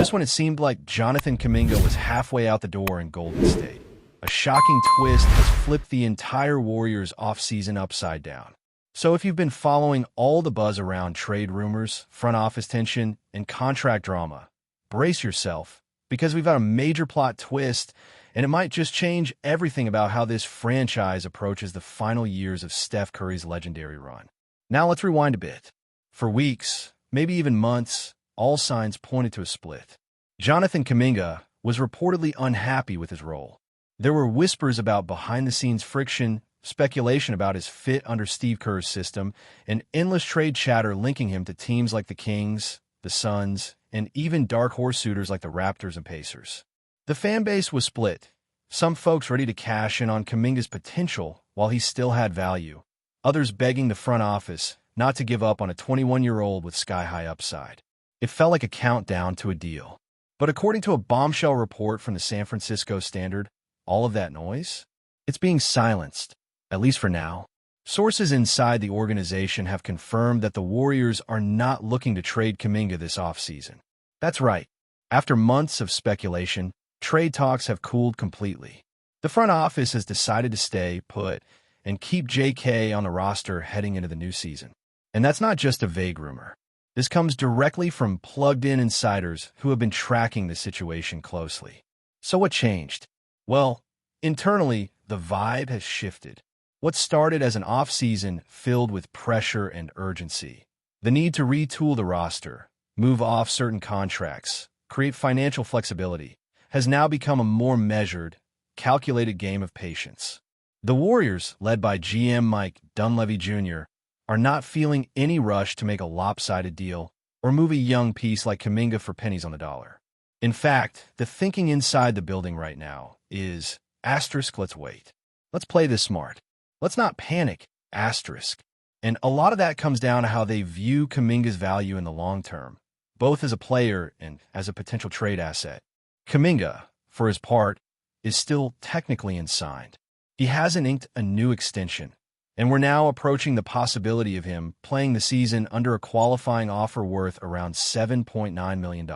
just when it seemed like Jonathan Kuminga was halfway out the door in Golden State. A shocking twist has flipped the entire Warriors offseason upside down. So if you've been following all the buzz around trade rumors, front office tension, and contract drama, brace yourself, because we've got a major plot twist, and it might just change everything about how this franchise approaches the final years of Steph Curry's legendary run. Now let's rewind a bit. For weeks, maybe even months, all signs pointed to a split. Jonathan Kuminga was reportedly unhappy with his role. There were whispers about behind-the-scenes friction, speculation about his fit under Steve Kerr's system, and endless trade chatter linking him to teams like the Kings, the Suns, and even dark horse suitors like the Raptors and Pacers. The fan base was split. Some folks ready to cash in on Kuminga's potential while he still had value. Others begging the front office not to give up on a 21-year-old with sky-high upside. It felt like a countdown to a deal. But according to a bombshell report from the San Francisco Standard, all of that noise? It's being silenced, at least for now. Sources inside the organization have confirmed that the Warriors are not looking to trade Kuminga this offseason. That's right. After months of speculation, trade talks have cooled completely. The front office has decided to stay put and keep JK on the roster heading into the new season. And that's not just a vague rumor. This comes directly from plugged-in insiders who have been tracking the situation closely. So what changed? Well, internally, the vibe has shifted. What started as an off-season filled with pressure and urgency, the need to retool the roster, move off certain contracts, create financial flexibility, has now become a more measured, calculated game of patience. The Warriors, led by GM Mike Dunleavy Jr., are not feeling any rush to make a lopsided deal or move a young piece like Kuminga for pennies on the dollar. In fact, the thinking inside the building right now is, let's wait. Let's play this smart. Let's not panic, And a lot of that comes down to how they view Kuminga's value in the long term, both as a player and as a potential trade asset. Kuminga, for his part, is still technically unsigned. He hasn't inked a new extension, and we're now approaching the possibility of him playing the season under a qualifying offer worth around $7.9 million.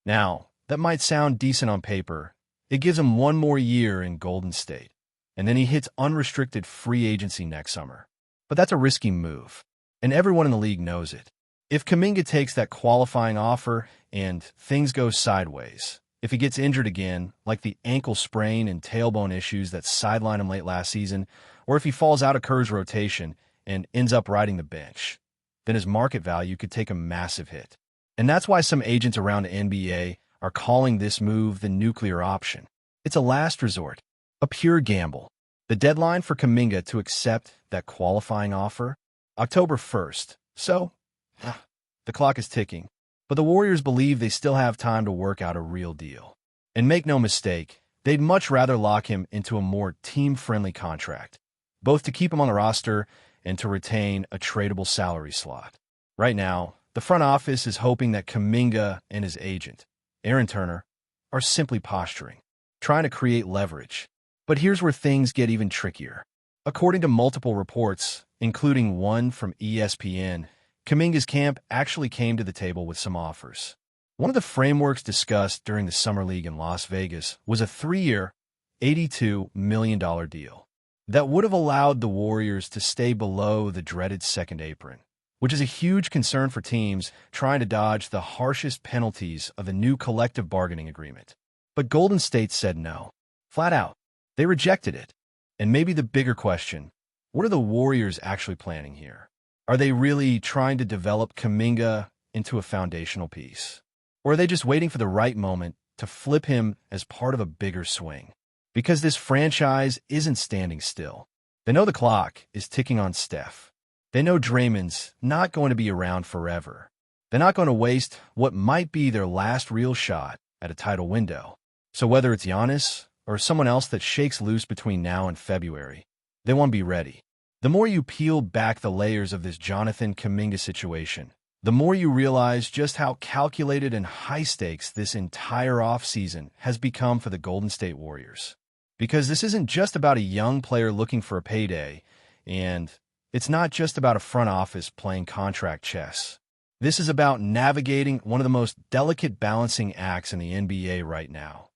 Now, that might sound decent on paper. It gives him one more year in Golden State, and then he hits unrestricted free agency next summer. But that's a risky move, and everyone in the league knows it. If Kuminga takes that qualifying offer and things go sideways, if he gets injured again, like the ankle sprain and tailbone issues that sidelined him late last season, or if he falls out of Kerr's rotation and ends up riding the bench, then his market value could take a massive hit. And that's why some agents around the NBA are calling this move the nuclear option. It's a last resort, a pure gamble. The deadline for Kuminga to accept that qualifying offer? October 1st. So, the clock is ticking. But the Warriors believe they still have time to work out a real deal. And make no mistake, they'd much rather lock him into a more team-friendly contract, both to keep him on the roster and to retain a tradable salary slot. Right now, the front office is hoping that Kuminga and his agent, Aaron Turner, are simply posturing, trying to create leverage. But here's where things get even trickier. According to multiple reports, including one from ESPN, Kuminga's camp actually came to the table with some offers. One of the frameworks discussed during the Summer League in Las Vegas was a 3-year, $82 million deal that would have allowed the Warriors to stay below the dreaded second apron, which is a huge concern for teams trying to dodge the harshest penalties of the new collective bargaining agreement. But Golden State said no, flat out. They rejected it. And maybe the bigger question, what are the Warriors actually planning here? Are they really trying to develop Kuminga into a foundational piece? Or are they just waiting for the right moment to flip him as part of a bigger swing? Because this franchise isn't standing still. They know the clock is ticking on Steph. They know Draymond's not going to be around forever. They're not going to waste what might be their last real shot at a title window. So whether it's Giannis or someone else that shakes loose between now and February, they want to be ready. The more you peel back the layers of this Jonathan Kuminga situation, the more you realize just how calculated and high-stakes this entire offseason has become for the Golden State Warriors. Because this isn't just about a young player looking for a payday, and it's not just about a front office playing contract chess. This is about navigating one of the most delicate balancing acts in the NBA right now,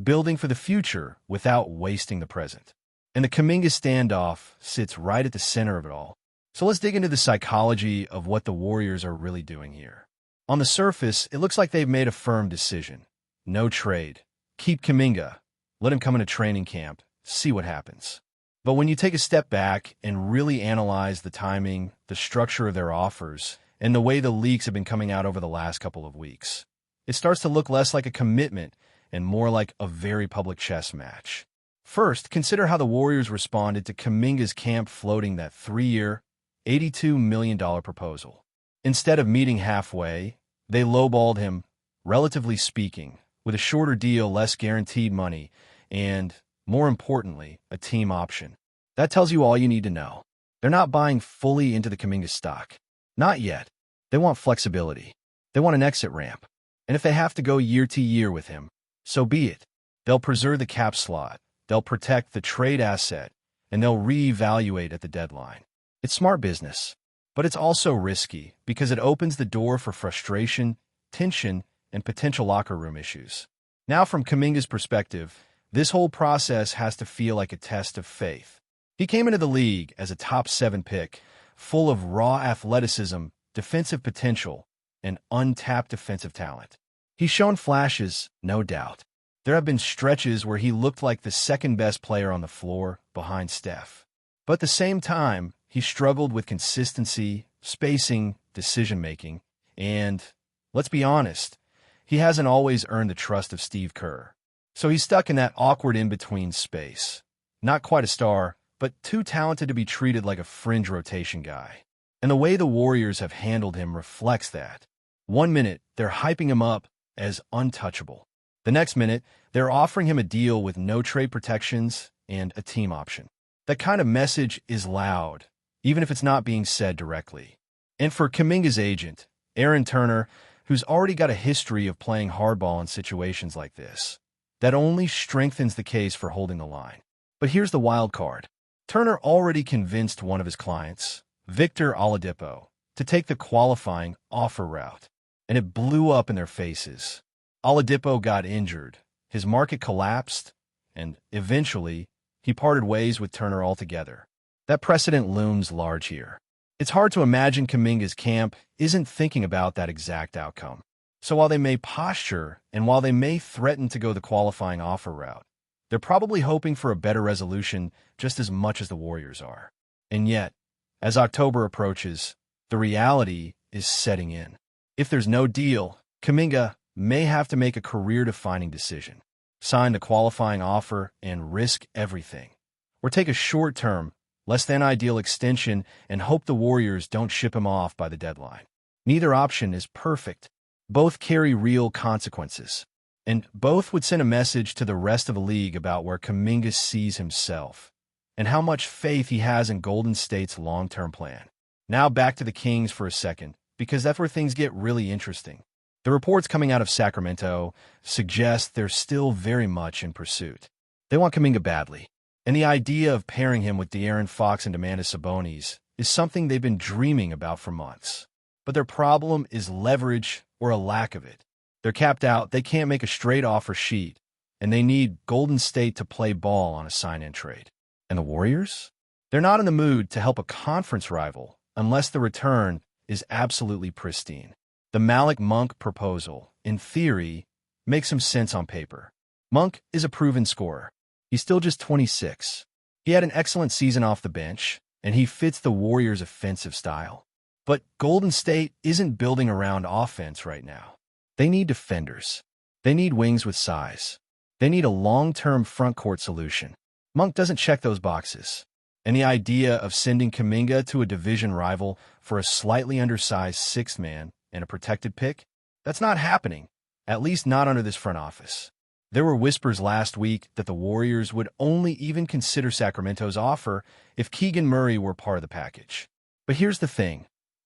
building for the future without wasting the present. And the Kuminga standoff sits right at the center of it all. So let's dig into the psychology of what the Warriors are really doing here. On the surface, it looks like they've made a firm decision. No trade. Keep Kuminga. Let him come into training camp. See what happens. But when you take a step back and really analyze the timing, the structure of their offers, and the way the leaks have been coming out over the last couple of weeks, it starts to look less like a commitment and more like a very public chess match. First, consider how the Warriors responded to Kuminga's camp floating that 3-year, $82 million proposal. Instead of meeting halfway, they lowballed him, relatively speaking, with a shorter deal, less guaranteed money, and, more importantly, a team option. That tells you all you need to know. They're not buying fully into the Kuminga stock. Not yet. They want flexibility. They want an exit ramp. And if they have to go year to year with him, so be it. They'll preserve the cap slot, they'll protect the trade asset, and they'll reevaluate at the deadline. It's smart business, but it's also risky because it opens the door for frustration, tension, and potential locker room issues. Now, from Kuminga's perspective, this whole process has to feel like a test of faith. He came into the league as a top 7 pick, full of raw athleticism, defensive potential, and untapped defensive talent. He's shown flashes, no doubt. There have been stretches where he looked like the second-best player on the floor behind Steph. But at the same time, he struggled with consistency, spacing, decision-making, and, let's be honest, he hasn't always earned the trust of Steve Kerr. So he's stuck in that awkward in-between space. Not quite a star, but too talented to be treated like a fringe rotation guy. And the way the Warriors have handled him reflects that. 1 minute, they're hyping him up as untouchable. The next minute, they're offering him a deal with no trade protections and a team option. That kind of message is loud, even if it's not being said directly. And for Kuminga's agent, Aaron Turner, who's already got a history of playing hardball in situations like this, that only strengthens the case for holding the line. But here's the wild card. Turner already convinced one of his clients, Victor Oladipo, to take the qualifying offer route, and it blew up in their faces. Oladipo got injured, his market collapsed, and eventually, he parted ways with Turner altogether. That precedent looms large here. It's hard to imagine Kuminga's camp isn't thinking about that exact outcome. So while they may posture, and while they may threaten to go the qualifying offer route, they're probably hoping for a better resolution just as much as the Warriors are. And yet, as October approaches, the reality is setting in. If there's no deal, Kuminga may have to make a career-defining decision. Sign the qualifying offer and risk everything. Or take a short-term, less-than-ideal extension and hope the Warriors don't ship him off by the deadline. Neither option is perfect. Both carry real consequences. And both would send a message to the rest of the league about where Kuminga sees himself and how much faith he has in Golden State's long-term plan. Now back to the Kings for a second, because that's where things get really interesting. The reports coming out of Sacramento suggest they're still very much in pursuit. They want Kuminga badly, and the idea of pairing him with De'Aaron Fox and Domantas Sabonis is something they've been dreaming about for months. But their problem is leverage or a lack of it. They're capped out, they can't make a straight offer sheet, and they need Golden State to play ball on a sign-and trade. And the Warriors? They're not in the mood to help a conference rival unless the return is absolutely pristine. The Malik Monk proposal, in theory, makes some sense on paper. Monk is a proven scorer. He's still just 26. He had an excellent season off the bench, and he fits the Warriors' offensive style. But Golden State isn't building around offense right now. They need defenders. They need wings with size. They need a long-term front-court solution. Monk doesn't check those boxes. And the idea of sending Kuminga to a division rival for a slightly undersized sixth man and a protected pick? That's not happening, at least not under this front office. There were whispers last week that the Warriors would only even consider Sacramento's offer if Keegan Murray were part of the package. But here's the thing.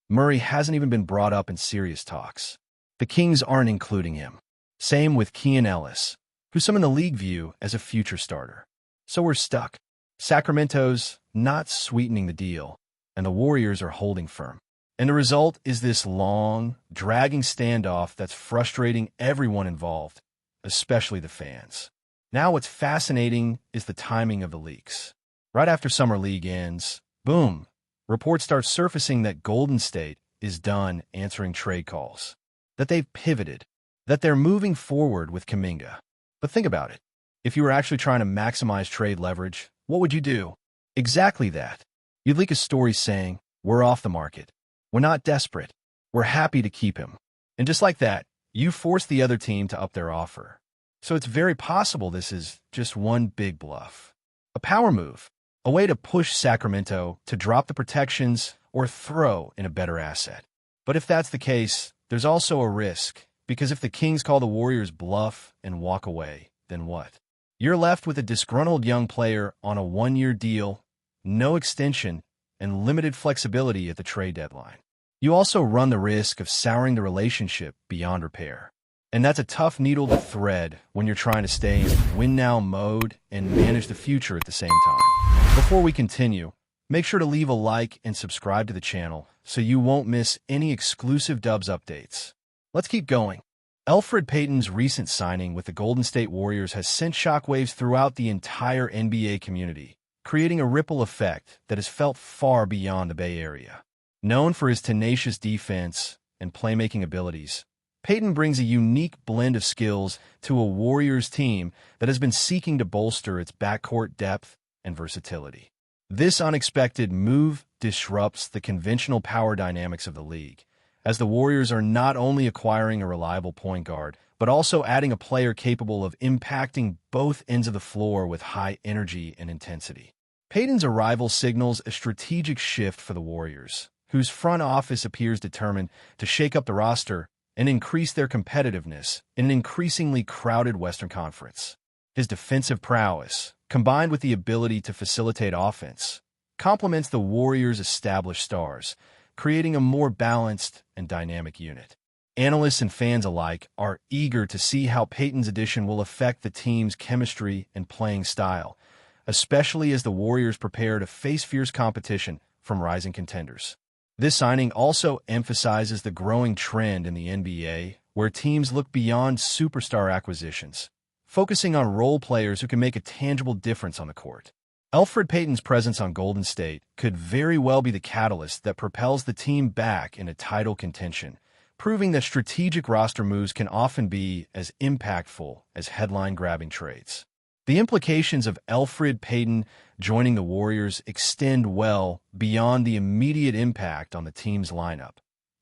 Murray hasn't even been brought up in serious talks. The Kings aren't including him. Same with Keon Ellis, who some in the league view as a future starter. So we're stuck. Sacramento's not sweetening the deal, and the Warriors are holding firm. And the result is this long, dragging standoff that's frustrating everyone involved, especially the fans. Now what's fascinating is the timing of the leaks. Right after Summer League ends, boom, reports start surfacing that Golden State is done answering trade calls, that they've pivoted, that they're moving forward with Kuminga. But think about it. If you were actually trying to maximize trade leverage, what would you do? Exactly that. You'd leak a story saying, "We're off the market. We're not desperate. We're happy to keep him." And just like that, you force the other team to up their offer. So it's very possible this is just one big bluff. A power move. A way to push Sacramento to drop the protections or throw in a better asset. But if that's the case, there's also a risk, because if the Kings call the Warriors bluff and walk away, then what? You're left with a disgruntled young player on a one-year deal, no extension, and limited flexibility at the trade deadline. You also run the risk of souring the relationship beyond repair. And that's a tough needle to thread when you're trying to stay in win-now mode and manage the future at the same time. Before we continue, make sure to leave a like and subscribe to the channel so you won't miss any exclusive Dubs updates. Let's keep going. ELFRID Payton's recent signing with the Golden State Warriors has sent shockwaves throughout the entire NBA community, creating a ripple effect that is felt far beyond the Bay Area. Known for his tenacious defense and playmaking abilities, Payton brings a unique blend of skills to a Warriors team that has been seeking to bolster its backcourt depth and versatility. This unexpected move disrupts the conventional power dynamics of the league, as the Warriors are not only acquiring a reliable point guard, but also adding a player capable of impacting both ends of the floor with high energy and intensity. Payton's arrival signals a strategic shift for the Warriors, whose front office appears determined to shake up the roster and increase their competitiveness in an increasingly crowded Western Conference. His defensive prowess, combined with the ability to facilitate offense, complements the Warriors' established stars, creating a more balanced and dynamic unit. Analysts and fans alike are eager to see how Payton's addition will affect the team's chemistry and playing style, especially as the Warriors prepare to face fierce competition from rising contenders. This signing also emphasizes the growing trend in the NBA, where teams look beyond superstar acquisitions, focusing on role players who can make a tangible difference on the court. ELFRID Payton's presence on Golden State could very well be the catalyst that propels the team back into title contention, proving that strategic roster moves can often be as impactful as headline-grabbing trades. The implications of ELFRID Payton joining the Warriors extend well beyond the immediate impact on the team's lineup.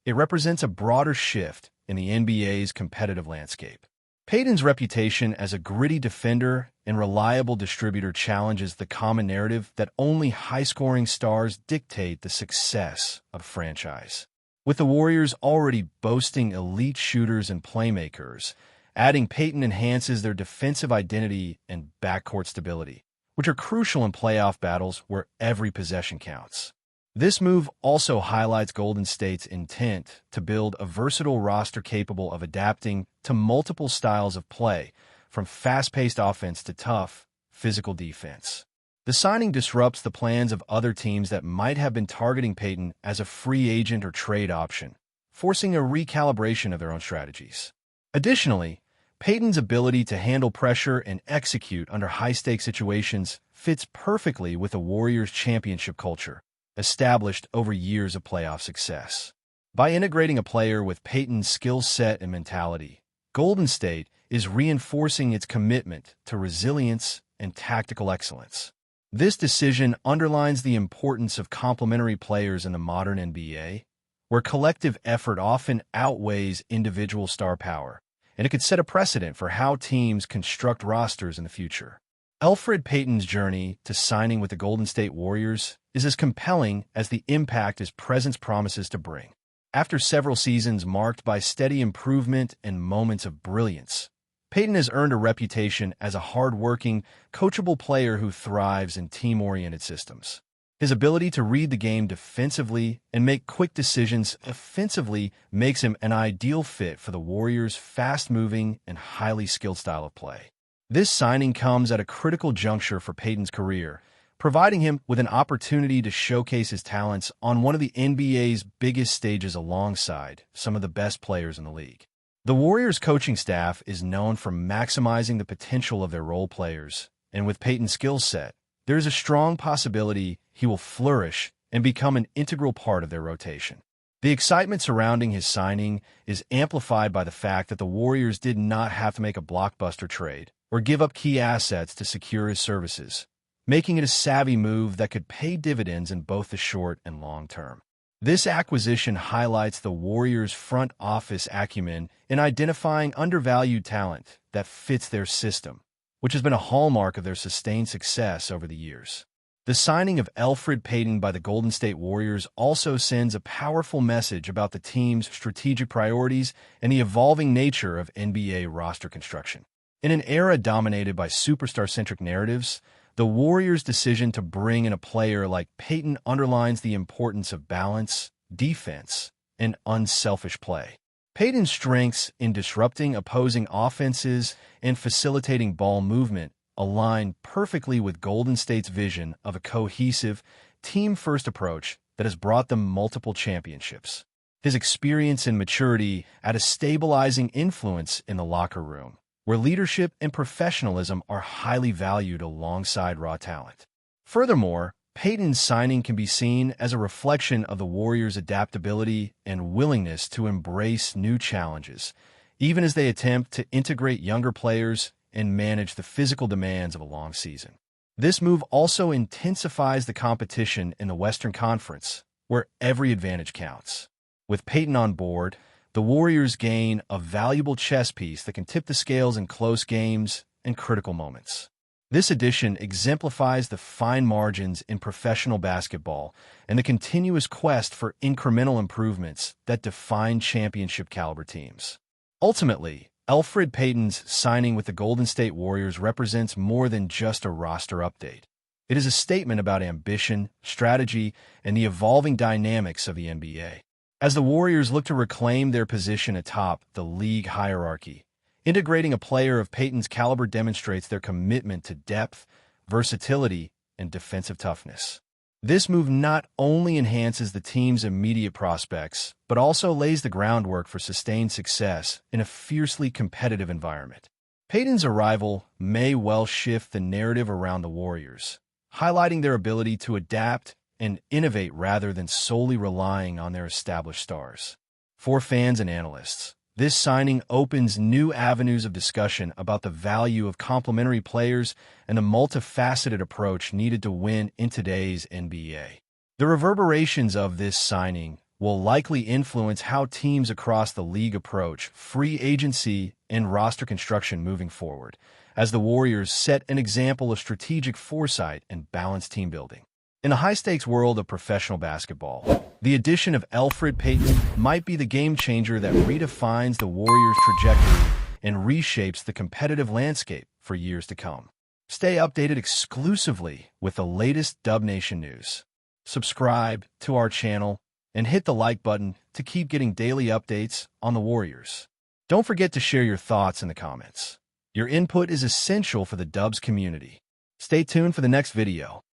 It represents a broader shift in the NBA's competitive landscape. Payton's reputation as a gritty defender and reliable distributor challenges the common narrative that only high-scoring stars dictate the success of a franchise. With the Warriors already boasting elite shooters and playmakers, adding Payton enhances their defensive identity and backcourt stability, which are crucial in playoff battles where every possession counts. This move also highlights Golden State's intent to build a versatile roster capable of adapting to multiple styles of play, from fast-paced offense to tough, physical defense. The signing disrupts the plans of other teams that might have been targeting Payton as a free agent or trade option, forcing a recalibration of their own strategies. Additionally, Payton's ability to handle pressure and execute under high-stakes situations fits perfectly with the Warriors' championship culture, established over years of playoff success. By integrating a player with Payton's skill set and mentality, Golden State is reinforcing its commitment to resilience and tactical excellence. This decision underlines the importance of complementary players in the modern NBA, where collective effort often outweighs individual star power, and it could set a precedent for how teams construct rosters in the future. ELFRID Payton's journey to signing with the Golden State Warriors is as compelling as the impact his presence promises to bring. After several seasons marked by steady improvement and moments of brilliance, Payton has earned a reputation as a hard-working, coachable player who thrives in team-oriented systems. His ability to read the game defensively and make quick decisions offensively makes him an ideal fit for the Warriors' fast-moving and highly skilled style of play. This signing comes at a critical juncture for Payton's career, providing him with an opportunity to showcase his talents on one of the NBA's biggest stages alongside some of the best players in the league. The Warriors' coaching staff is known for maximizing the potential of their role players, and with Payton's skill set, there is a strong possibility he will flourish and become an integral part of their rotation. The excitement surrounding his signing is amplified by the fact that the Warriors did not have to make a blockbuster trade or give up key assets to secure his services, making it a savvy move that could pay dividends in both the short and long term. This acquisition highlights the Warriors' front office acumen in identifying undervalued talent that fits their system, which has been a hallmark of their sustained success over the years. The signing of ELFRID Payton by the Golden State Warriors also sends a powerful message about the team's strategic priorities and the evolving nature of NBA roster construction. In an era dominated by superstar-centric narratives, the Warriors' decision to bring in a player like Payton underlines the importance of balance, defense, and unselfish play. Payton's strengths in disrupting opposing offenses and facilitating ball movement align perfectly with Golden State's vision of a cohesive, team-first approach that has brought them multiple championships. His experience and maturity add a stabilizing influence in the locker room, where leadership and professionalism are highly valued alongside raw talent. Furthermore, Payton's signing can be seen as a reflection of the Warriors' adaptability and willingness to embrace new challenges, even as they attempt to integrate younger players and manage the physical demands of a long season. This move also intensifies the competition in the Western Conference, where every advantage counts. With Payton on board, the Warriors gain a valuable chess piece that can tip the scales in close games and critical moments. This addition exemplifies the fine margins in professional basketball and the continuous quest for incremental improvements that define championship-caliber teams. Ultimately, ELFRID Payton's signing with the Golden State Warriors represents more than just a roster update. It is a statement about ambition, strategy, and the evolving dynamics of the NBA. As the Warriors look to reclaim their position atop the league hierarchy, integrating a player of Payton's caliber demonstrates their commitment to depth, versatility, and defensive toughness. This move not only enhances the team's immediate prospects, but also lays the groundwork for sustained success in a fiercely competitive environment. Payton's arrival may well shift the narrative around the Warriors, highlighting their ability to adapt and innovate rather than solely relying on their established stars. For fans and analysts, this signing opens new avenues of discussion about the value of complementary players and the multifaceted approach needed to win in today's NBA. The reverberations of this signing will likely influence how teams across the league approach free agency and roster construction moving forward, as the Warriors set an example of strategic foresight and balanced team building. In the high-stakes world of professional basketball, the addition of ELFRID Payton might be the game-changer that redefines the Warriors' trajectory and reshapes the competitive landscape for years to come. Stay updated exclusively with the latest Dub Nation news. Subscribe to our channel and hit the like button to keep getting daily updates on the Warriors. Don't forget to share your thoughts in the comments. Your input is essential for the Dubs community. Stay tuned for the next video.